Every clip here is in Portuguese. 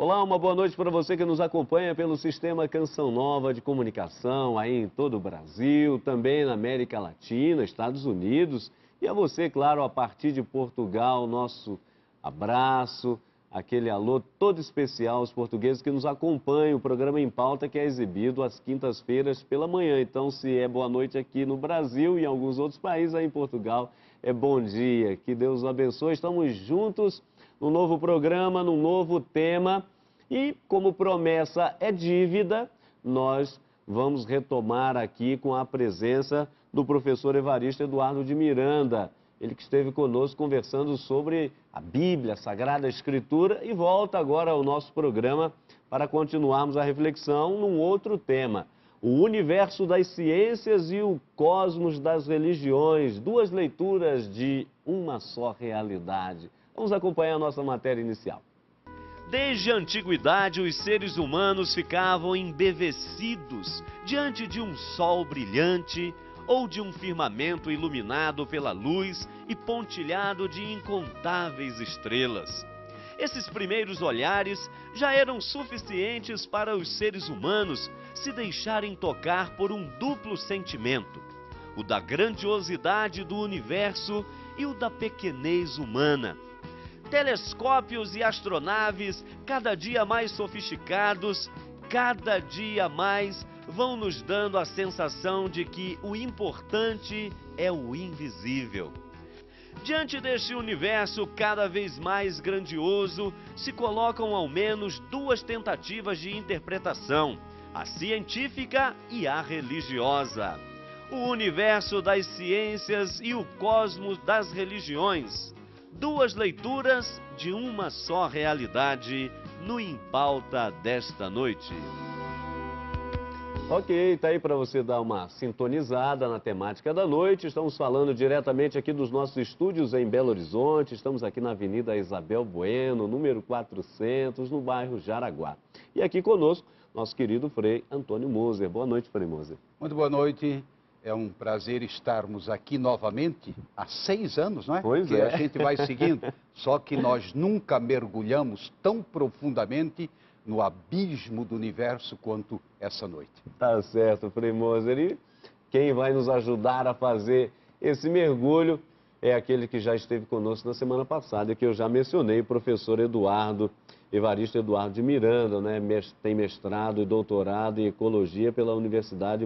Olá, uma boa noite para você que nos acompanha pelo Sistema Canção Nova de Comunicação, aí em todo o Brasil, também na América Latina, Estados Unidos. E a você, claro, a partir de Portugal, nosso abraço, aquele alô todo especial aos portugueses que nos acompanham. O programa Em Pauta que é exibido às quintas-feiras pela manhã. Então, se é boa noite aqui no Brasil e em alguns outros países, aí em Portugal, é bom dia. Que Deus os abençoe. Estamos juntos num novo programa, num novo tema. E, como promessa é dívida, nós vamos retomar aqui com a presença do professor Evaristo Eduardo de Miranda. Ele que esteve conosco conversando sobre a Bíblia, a Sagrada Escritura, e volta agora ao nosso programa para continuarmos a reflexão num outro tema. O universo das ciências e o cosmos das religiões. Duas leituras de uma só realidade. Vamos acompanhar a nossa matéria inicial. Desde a antiguidade, os seres humanos ficavam embevecidos diante de um sol brilhante ou de um firmamento iluminado pela luz e pontilhado de incontáveis estrelas. Esses primeiros olhares já eram suficientes para os seres humanos se deixarem tocar por um duplo sentimento: o da grandiosidade do universo e o da pequenez humana. Telescópios e astronaves, cada dia mais sofisticados, cada dia mais vão nos dando a sensação de que o importante é o invisível. Diante deste universo cada vez mais grandioso, se colocam ao menos duas tentativas de interpretação: a científica e a religiosa. O universo das ciências e o cosmos das religiões. Duas leituras de uma só realidade no Em Pauta desta noite. Ok, tá aí para você dar uma sintonizada na temática da noite. Estamos falando diretamente aqui dos nossos estúdios em Belo Horizonte. Estamos aqui na Avenida Isabel Bueno, número 400, no bairro Jaraguá. E aqui conosco, nosso querido Frei Antônio Moser. Boa noite, Frei Moser. Muito boa noite. É um prazer estarmos aqui novamente, há 6 anos, não é? Pois que é. a gente vai seguindo, só que nós nunca mergulhamos tão profundamente no abismo do universo quanto essa noite. Tá certo, Frei Moser. E quem vai nos ajudar a fazer esse mergulho é aquele que já esteve conosco na semana passada e que eu já mencionei, o professor Evaristo Eduardo de Miranda, né? Tem mestrado e doutorado em Ecologia pela Universidade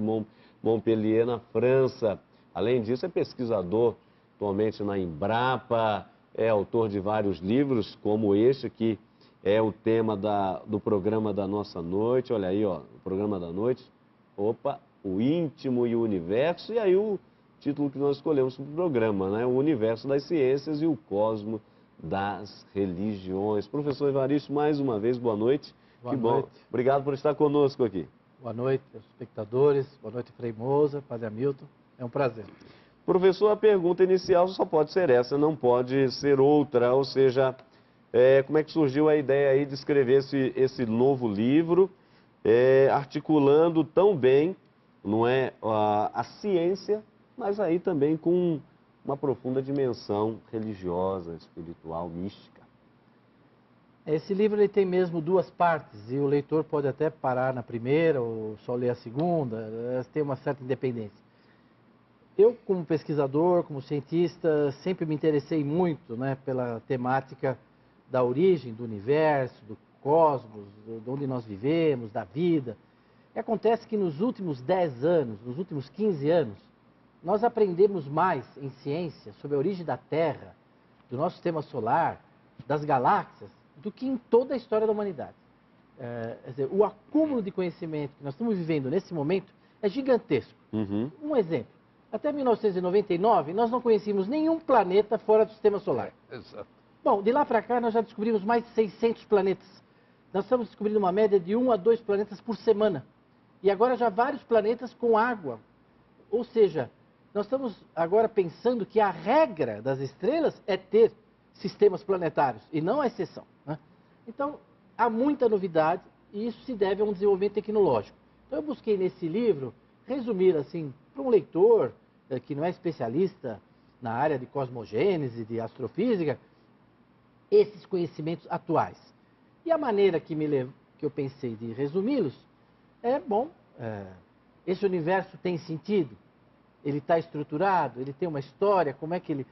Montpellier, na França. Além disso, é pesquisador atualmente na Embrapa, é autor de vários livros, como este que é o tema do programa da nossa noite. Olha aí, ó, o programa da noite. Opa, o íntimo e o universo. E aí o título que nós escolhemos para o programa, né? O universo das ciências e o cosmo das religiões. Professor Evaristo, mais uma vez, boa noite. Boa que noite. bom. Obrigado por estar conosco aqui. Boa noite, espectadores. Boa noite, Frei Moser, Padre Hamilton. É um prazer. Professor, a pergunta inicial só pode ser essa, não pode ser outra. Ou seja, como é que surgiu a ideia aí de escrever esse novo livro, articulando tão bem, não é, a ciência, mas aí também com uma profunda dimensão religiosa, espiritual, mística? Esse livro ele tem mesmo duas partes e o leitor pode até parar na primeira ou só ler a segunda, tem uma certa independência. Eu, como pesquisador, como cientista, sempre me interessei muito, né, pela temática da origem do universo, do cosmos, de onde nós vivemos, da vida. E acontece que nos últimos 10 anos, nos últimos 15 anos, nós aprendemos mais em ciência sobre a origem da Terra, do nosso sistema solar, das galáxias, do que em toda a história da humanidade. Quer dizer, o acúmulo de conhecimento que nós estamos vivendo nesse momento é gigantesco. Uhum. Um exemplo, até 1999 nós não conhecíamos nenhum planeta fora do sistema solar. Exato. Bom, de lá para cá nós já descobrimos mais de 600 planetas. Nós estamos descobrindo uma média de 1 a 2 planetas por semana. E agora já vários planetas com água. Ou seja, nós estamos agora pensando que a regra das estrelas é ter sistemas planetários, e não a exceção, né? Então, há muita novidade, e isso se deve a um desenvolvimento tecnológico. Então, eu busquei nesse livro resumir, assim, para um leitor que não é especialista na área de cosmogênese, de astrofísica, esses conhecimentos atuais. E a maneira que eu pensei de resumi-los é, bom, esse universo tem sentido? Ele está estruturado? Ele tem uma história? Como é que ele...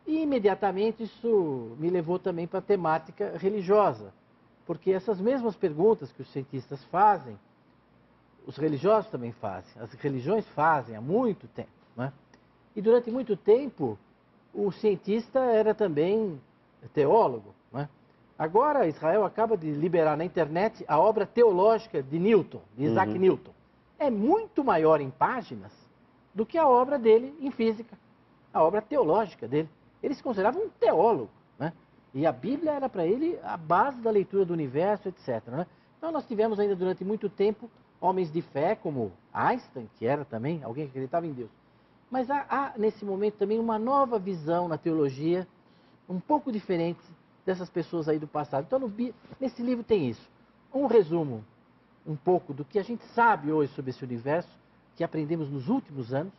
E imediatamente isso me levou também para a temática religiosa, porque essas mesmas perguntas que os cientistas fazem, os religiosos também fazem, as religiões fazem há muito tempo, né? E durante muito tempo o cientista era também teólogo, né? Agora Israel acaba de liberar na internet a obra teológica de Newton, de Isaac Newton. É muito maior em páginas do que a obra dele em física, a obra teológica dele. Ele se considerava um teólogo, né? E a Bíblia era para ele a base da leitura do universo, etc, né? Então nós tivemos ainda durante muito tempo homens de fé como Einstein, que era também alguém que acreditava em Deus. Mas há nesse momento também uma nova visão na teologia, um pouco diferente dessas pessoas aí do passado. Então nesse livro tem isso. Um resumo um pouco do que a gente sabe hoje sobre esse universo, que aprendemos nos últimos anos,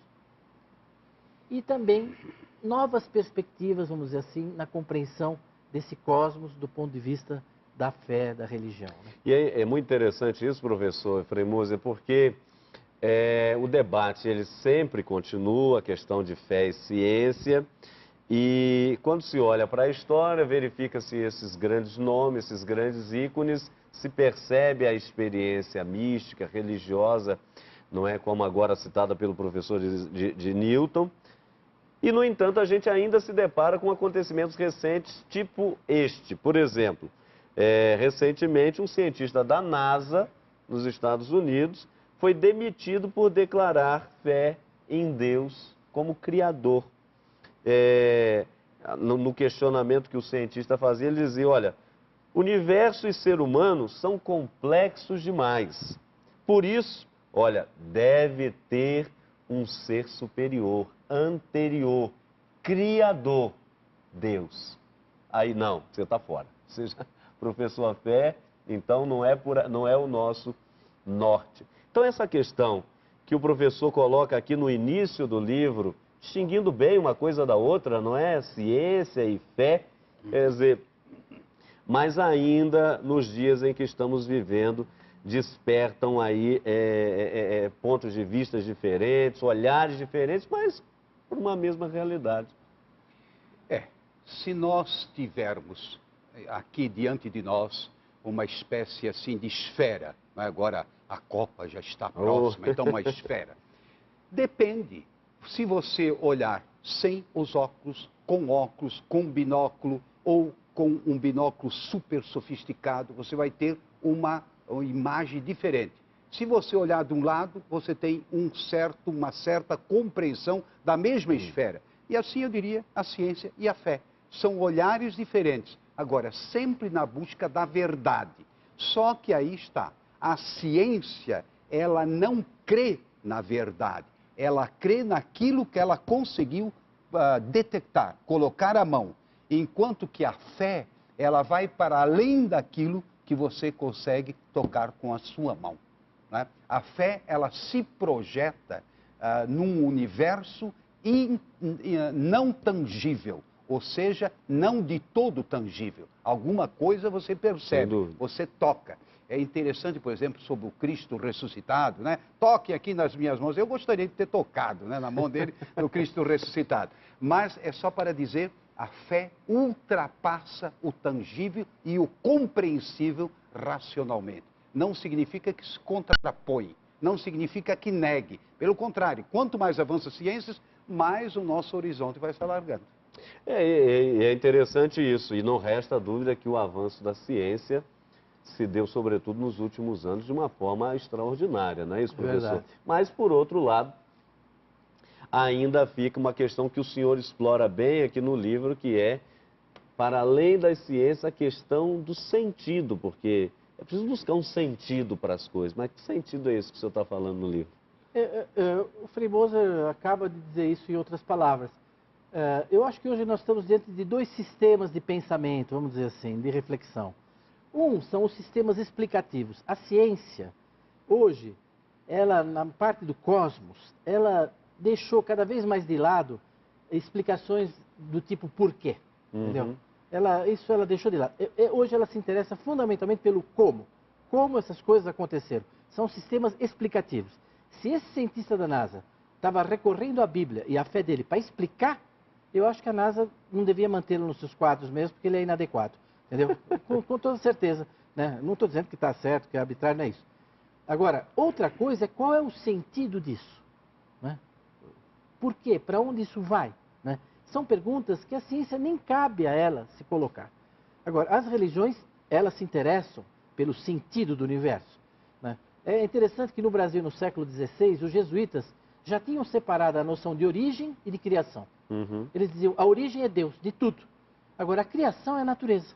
e também novas perspectivas, vamos dizer assim, na compreensão desse cosmos do ponto de vista da fé, da religião, né? E é muito interessante isso, professor Frei Moser, porque o debate ele sempre continua, a questão de fé e ciência, e quando se olha para a história, verifica-se esses grandes nomes, esses grandes ícones, se percebe a experiência mística, religiosa, não é como agora citada pelo professor de Newton. E, no entanto, a gente ainda se depara com acontecimentos recentes, tipo este. Por exemplo, recentemente um cientista da NASA, nos Estados Unidos, foi demitido por declarar fé em Deus como Criador. No questionamento que o cientista fazia, ele dizia, olha, universo e ser humano são complexos demais. Por isso, olha, deve ter um ser superior, anterior, criador, Deus. Aí não, você está fora. Você já professou a fé, então não é o nosso norte. Então essa questão que o professor coloca aqui no início do livro, distinguindo bem uma coisa da outra, não é? Ciência e fé, quer dizer, mas ainda nos dias em que estamos vivendo, despertam aí pontos de vista diferentes, olhares diferentes, mas por uma mesma realidade. Se nós tivermos aqui diante de nós uma espécie assim de esfera, né? Agora a Copa já está próxima, então uma esfera. Depende, se você olhar sem os óculos, com binóculo ou com um binóculo super sofisticado, você vai ter uma imagem diferente. Se você olhar de um lado, você tem uma certa compreensão da mesma esfera. E assim eu diria a ciência e a fé. São olhares diferentes. Agora, sempre na busca da verdade. Só que aí está. A ciência, ela não crê na verdade. Ela crê naquilo que ela conseguiu detectar, colocar a mão. Enquanto que a fé, ela vai para além daquilo que você consegue tocar com a sua mão, né? A fé, ela se projeta num universo não tangível, ou seja, não de todo tangível. Alguma coisa você percebe, você toca. É interessante, por exemplo, sobre o Cristo ressuscitado, né? Toque aqui nas minhas mãos. Eu gostaria de ter tocado, né, na mão dele, no Cristo ressuscitado. Mas é só para dizer, a fé ultrapassa o tangível e o compreensível racionalmente. Não significa que se contrapõe, não significa que negue. Pelo contrário, quanto mais avança as ciências, mais o nosso horizonte vai se alargando. É interessante isso, e não resta dúvida que o avanço da ciência se deu, sobretudo, nos últimos anos, de uma forma extraordinária, não é isso, professor? Verdade. Mas, por outro lado, ainda fica uma questão que o senhor explora bem aqui no livro, que é, para além da ciência, a questão do sentido, porque é preciso buscar um sentido para as coisas. Mas que sentido é esse que o senhor está falando no livro? O Frei Moser acaba de dizer isso em outras palavras. Eu acho que hoje nós estamos diante de dois sistemas de pensamento, vamos dizer assim, de reflexão. Um são os sistemas explicativos. A ciência, hoje, ela, na parte do cosmos, ela deixou cada vez mais de lado explicações do tipo porquê, entendeu? isso ela deixou de lado. Hoje ela se interessa fundamentalmente pelo como essas coisas aconteceram. São sistemas explicativos. Se esse cientista da NASA estava recorrendo à Bíblia e à fé dele para explicar, eu acho que a NASA não devia mantê-lo nos seus quadros mesmo, porque ele é inadequado. Entendeu? Com toda certeza. Né? Não estou dizendo que está certo, que é arbitrário, não é isso. Agora, outra coisa é qual é o sentido disso. Né? Por quê? Para onde isso vai? Né? São perguntas que a ciência nem cabe a ela se colocar. Agora, as religiões, elas se interessam pelo sentido do universo. Né? É interessante que no Brasil, no século XVI, os jesuítas já tinham separado a noção de origem e de criação. Uhum. Eles diziam, a origem é Deus, de tudo. Agora, a criação é a natureza.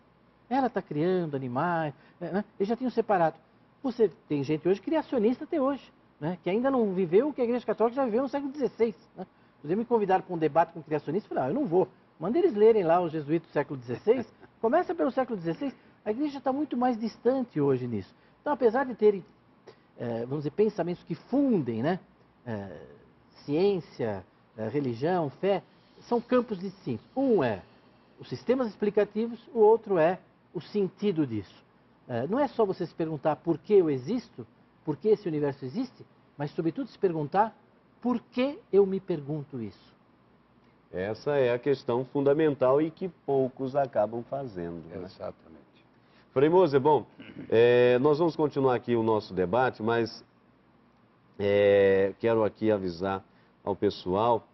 Ela está criando animais, né? Eles já tinham separado. Você tem gente hoje, criacionista até hoje, né? Que ainda não viveu o que a Igreja Católica já viveu no século XVI. Né? Eles me convidaram para um debate com criacionistas, eu falei, eu não vou. Manda eles lerem lá os jesuítas do século XVI. Começa pelo século XVI. A Igreja está muito mais distante hoje nisso. Então, apesar de terem, vamos dizer, pensamentos que fundem, né? Ciência, religião, fé, são campos distintos. Um é os sistemas explicativos, o outro é o sentido disso. Não é só você se perguntar por que eu existo, por que esse universo existe, mas, sobretudo, se perguntar por que eu me pergunto isso. Essa é a questão fundamental e que poucos acabam fazendo. Né? Exatamente. Frei Moser, bom, nós vamos continuar aqui o nosso debate, mas quero aqui avisar ao pessoal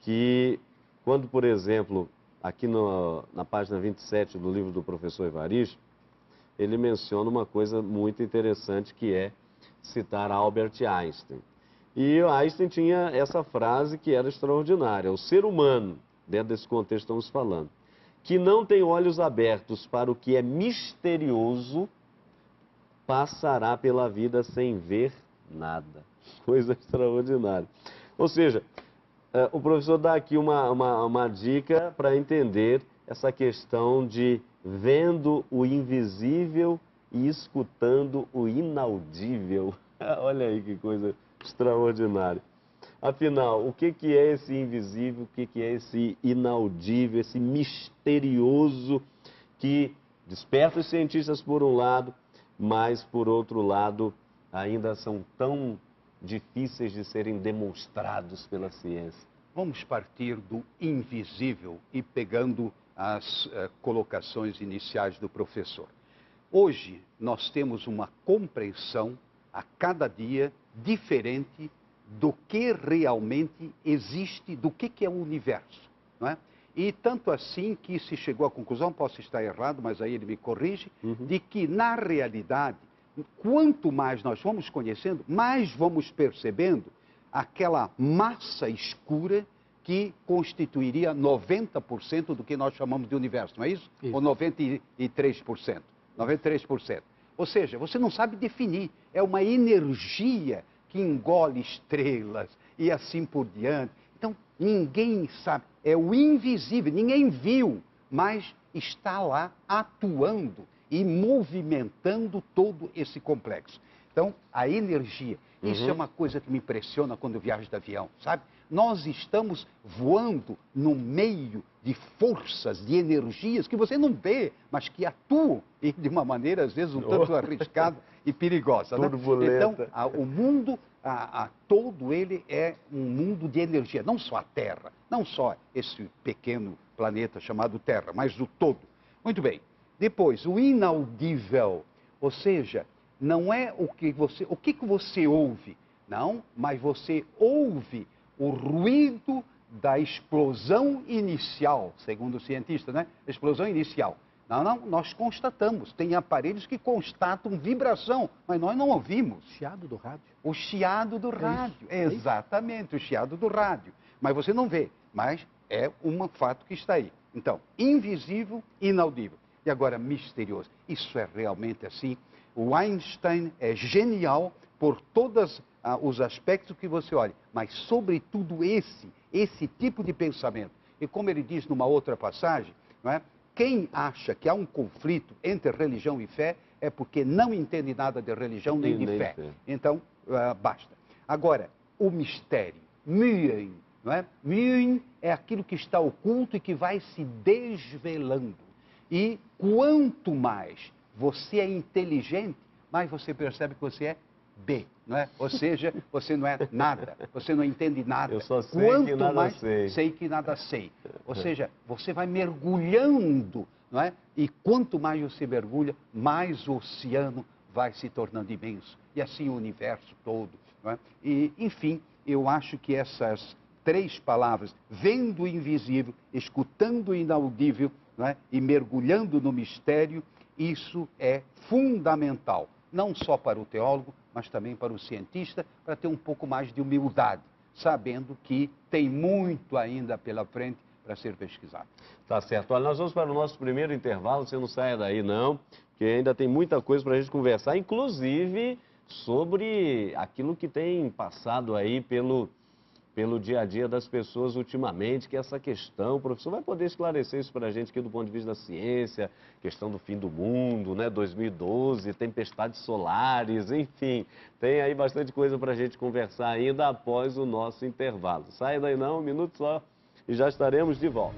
que quando, por exemplo, aqui na página 27 do livro do professor Evaristo, ele menciona uma coisa muito interessante que é citar Albert Einstein. E Einstein tinha essa frase que era extraordinária: o ser humano, dentro desse contexto estamos falando, que não tem olhos abertos para o que é misterioso, passará pela vida sem ver nada. Coisa extraordinária. Ou seja, o professor dá aqui uma dica para entender essa questão de vendo o invisível e escutando o inaudível. Olha aí que coisa extraordinária. Afinal, o que é esse invisível, o que é esse inaudível, esse misterioso que desperta os cientistas por um lado, mas por outro lado ainda são tão difíceis de serem demonstrados pela ciência? Vamos partir do invisível e pegando as colocações iniciais do professor. Hoje nós temos uma compreensão a cada dia diferente do que realmente existe, do que é o universo, não é? E tanto assim que se chegou à conclusão, posso estar errado, mas aí ele me corrige, de que na realidade, quanto mais nós vamos conhecendo, mais vamos percebendo aquela massa escura que constituiria 90% do que nós chamamos de universo, não é isso? Ou 93%. 93%. Ou seja, você não sabe definir, é uma energia que engole estrelas e assim por diante. Então, ninguém sabe, é o invisível, ninguém viu, mas está lá atuando e movimentando todo esse complexo. Então, a energia, isso é uma coisa que me impressiona quando eu viajo de avião, sabe? Nós estamos voando no meio de forças, de energias que você não vê, mas que atuam e de uma maneira, às vezes, um tanto arriscada e perigosa. Né? Então, o mundo todo ele é um mundo de energia, não só a Terra, não só esse pequeno planeta chamado Terra, mas o todo. Muito bem. Depois, o inaudível, ou seja, não é o que você ouve, não, mas você ouve o ruído da explosão inicial, segundo o cientista, né? Explosão inicial. Não, nós constatamos, tem aparelhos que constatam vibração, mas nós não ouvimos. O chiado do rádio. O chiado do rádio, exatamente, o chiado do rádio. Mas você não vê, mas é um fato que está aí. Então, invisível, inaudível. E agora, misterioso. Isso é realmente assim. O Einstein é genial por todos os aspectos que você olha, mas sobretudo esse tipo de pensamento. E como ele diz numa outra passagem, não é? Quem acha que há um conflito entre religião e fé é porque não entende nada de religião nem de fé. Então, basta. Agora, o mistério, Mystery, não é? Mystery é aquilo que está oculto e que vai se desvelando. E quanto mais você é inteligente, mais você percebe que você é B, não é? Ou seja, você não é nada, você não entende nada. Eu só sei que nada mais sei. sei que nada sei. Ou seja, você vai mergulhando, não é? E quanto mais você mergulha, mais o oceano vai se tornando imenso. E assim o universo todo, não é? E, enfim, eu acho que essas 3 palavras, vendo o invisível, escutando o inaudível, não é? E mergulhando no mistério, isso é fundamental, não só para o teólogo, mas também para o cientista, para ter um pouco mais de humildade, sabendo que tem muito ainda pela frente para ser pesquisado. Tá certo. Olha, nós vamos para o nosso primeiro intervalo, você não saia daí não, porque ainda tem muita coisa para a gente conversar, inclusive sobre aquilo que tem passado aí pelo dia a dia das pessoas ultimamente, que é essa questão, o professor vai poder esclarecer isso para a gente aqui do ponto de vista da ciência, questão do fim do mundo, né, 2012, tempestades solares, enfim, tem aí bastante coisa para a gente conversar ainda após o nosso intervalo. Saia daí não, um minuto só e já estaremos de volta.